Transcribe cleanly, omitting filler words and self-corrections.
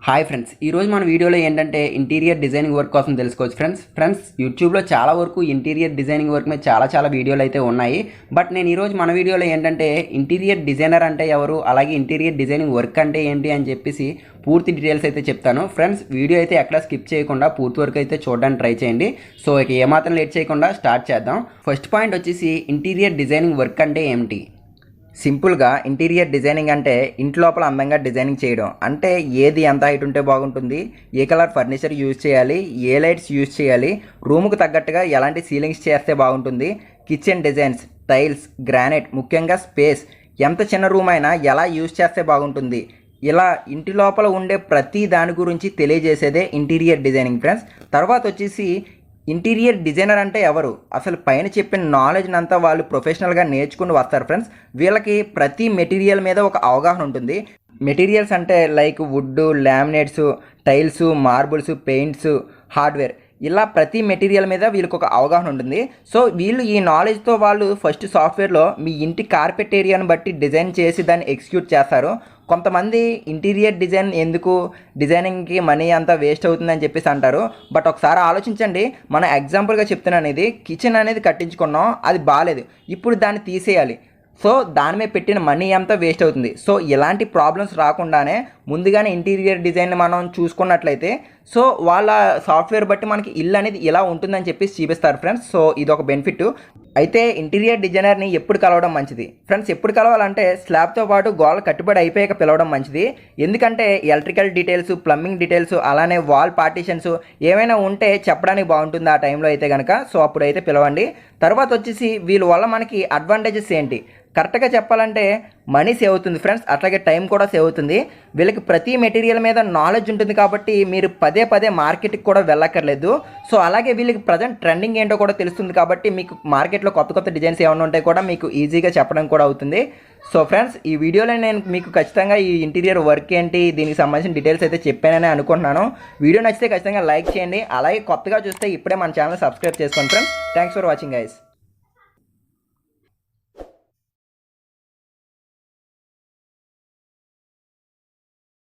Hi friends, ఈరోజు మన వీడియోలో ఏంటంటే ఇంటీరియర్ డిజైనింగ్ వర్క్ కోసం తెలుసుకోవచ్చు ఫ్రెండ్స్ యూట్యూబ్లో చాలా వరకు ఇంటీరియర్ డిజైనింగ్ వర్క్ మీద చాలా వీడియోలు అయితే ఉన్నాయి. బట్ నేను ఈరోజు మన వీడియోలో ఏంటంటే ఇంటీరియర్ డిజైనర్ అంటే ఎవరు, అలాగే ఇంటీరియర్ డిజైనింగ్ వర్క్ అంటే ఏంటి అని చెప్పేసి పూర్తి డీటెయిల్స్ అయితే చెప్తాను. ఫ్రెండ్స్ వీడియో అయితే ఎక్కడ స్కిప్ చేయకుండా పూర్తి వరకు అయితే చూడడానికి ట్రై చేయండి. సో ఇక ఏమాత్రం లేట్ చేయకుండా స్టార్ట్ చేద్దాం. ఫస్ట్ పాయింట్ వచ్చేసి ఇంటీరియర్ డిజైనింగ్ వర్క్ అంటే ఏమిటి. సింపుల్గా ఇంటీరియర్ డిజైనింగ్ అంటే ఇంటి లోపల అందంగా డిజైనింగ్ చేయడం. అంటే ఏది ఎంత హైట్ ఉంటే బాగుంటుంది, ఏ కలర్ ఫర్నిచర్ యూజ్ చేయాలి, ఏ లైట్స్ యూజ్ చేయాలి, రూమ్కి తగ్గట్టుగా ఎలాంటి సీలింగ్స్ చేస్తే బాగుంటుంది, కిచెన్ డిజైన్స్, టైల్స్, గ్రానైట్, ముఖ్యంగా స్పేస్, ఎంత చిన్న రూమ్ అయినా ఎలా యూజ్ చేస్తే బాగుంటుంది, ఇలా ఇంటి లోపల ఉండే ప్రతి దాని గురించి తెలియజేసేదే ఇంటీరియర్ డిజైనింగ్ ఫ్రెండ్స్. తర్వాత వచ్చేసి ఇంటీరియర్ డిజైనర్ అంటే ఎవరు, అసలు పైన చెప్పిన నాలెడ్జ్ని అంతా వాళ్ళు ప్రొఫెషనల్గా నేర్చుకుని వస్తారు ఫ్రెండ్స్. వీళ్ళకి ప్రతి మెటీరియల్ మీద ఒక అవగాహన ఉంటుంది. మెటీరియల్స్ అంటే like wood, laminates, tiles, marbles, paints, hardware, ఇలా ప్రతి మెటీరియల్ మీద వీళ్ళకి ఒక అవగాహన ఉంటుంది. సో వీళ్ళు ఈ నాలెడ్జ్తో వాళ్ళు ఫస్ట్ సాఫ్ట్వేర్లో మీ ఇంటి కార్పెట్ ఏరియాను బట్టి డిజైన్ చేసి దాన్ని ఎగ్జిక్యూట్ చేస్తారు. కొంతమంది ఇంటీరియర్ డిజైన్ ఎందుకు, డిజైనింగ్కి మనీ అంతా వేస్ట్ అవుతుందని చెప్పేసి అంటారు. బట్ ఒకసారి ఆలోచించండి, మన ఎగ్జాంపుల్గా చెప్తున్నాను, ఇది కిచెన్ అనేది కట్టించుకున్నాం, అది బాగాలేదు, ఇప్పుడు దాన్ని తీసేయాలి. సో దాని మీద పెట్టిన మనీ అంతా వేస్ట్ అవుతుంది. సో ఇలాంటి ప్రాబ్లమ్స్ రాకుండానే ముందుగానే ఇంటీరియర్ డిజైన్ మనం చూసుకున్నట్లయితే సో వాళ్ళ సాఫ్ట్వేర్ బట్టి మనకి ఇల్లు అనేది ఇలా ఉంటుందని చెప్పేసి చూపిస్తారు ఫ్రెండ్స్. సో ఇది ఒక బెనిఫిట్. అయితే ఇంటీరియర్ డిజైనర్ని ఎప్పుడు కలవడం మంచిది ఫ్రెండ్స్, ఎప్పుడు కలవాలంటే స్లాబ్తో పాటు గోడ కట్టుబడి అయిపోయాక పిలవడం మంచిది. ఎందుకంటే ఎలక్ట్రికల్ డీటెయిల్స్, ప్లంబింగ్ డీటెయిల్స్, అలానే వాల్ పార్టీషన్స్ ఏమైనా ఉంటే చెప్పడానికి బాగుంటుంది ఆ టైంలో అయితే కనుక. సో అప్పుడైతే పిలవండి. తర్వాత వచ్చేసి వీళ్ళ వల్ల మనకి అడ్వాంటేజెస్ ఏంటి, కరెక్ట్గా చెప్పాలంటే మనీ సేవ్ అవుతుంది ఫ్రెండ్స్, అట్లాగే టైం కూడా సేవ్ అవుతుంది. వీళ్ళకి ప్రతి మెటీరియల్ మీద నాలెడ్జ్ ఉంటుంది కాబట్టి మీరు పదే మార్కెట్కి కూడా వెళ్ళక్కర్లేదు. సో అలాగే వీళ్ళకి ప్రజెంట్ ట్రెండింగ్ ఏంటో కూడా తెలుస్తుంది కాబట్టి మీకు మార్కెట్లో కొత్త డిజైన్స్ ఏమైనా ఉంటాయి కూడా మీకు ఈజీగా చెప్పడం కూడా అవుతుంది. సో ఫ్రెండ్స్ ఈ వీడియోలో నేను మీకు ఖచ్చితంగా ఈ ఇంటీరియర్ వర్క్ ఏంటి, దీనికి సంబంధించిన డీటెయిల్స్ అయితే చెప్పానని అనుకుంటున్నాను. వీడియో నచ్చితే ఖచ్చితంగా లైక్ చేయండి. అలాగే కొత్తగా చూస్తే ఇప్పుడే మన ఛానల్ సబ్స్క్రైబ్ చేసుకోండి friends. Thanks for watching guys.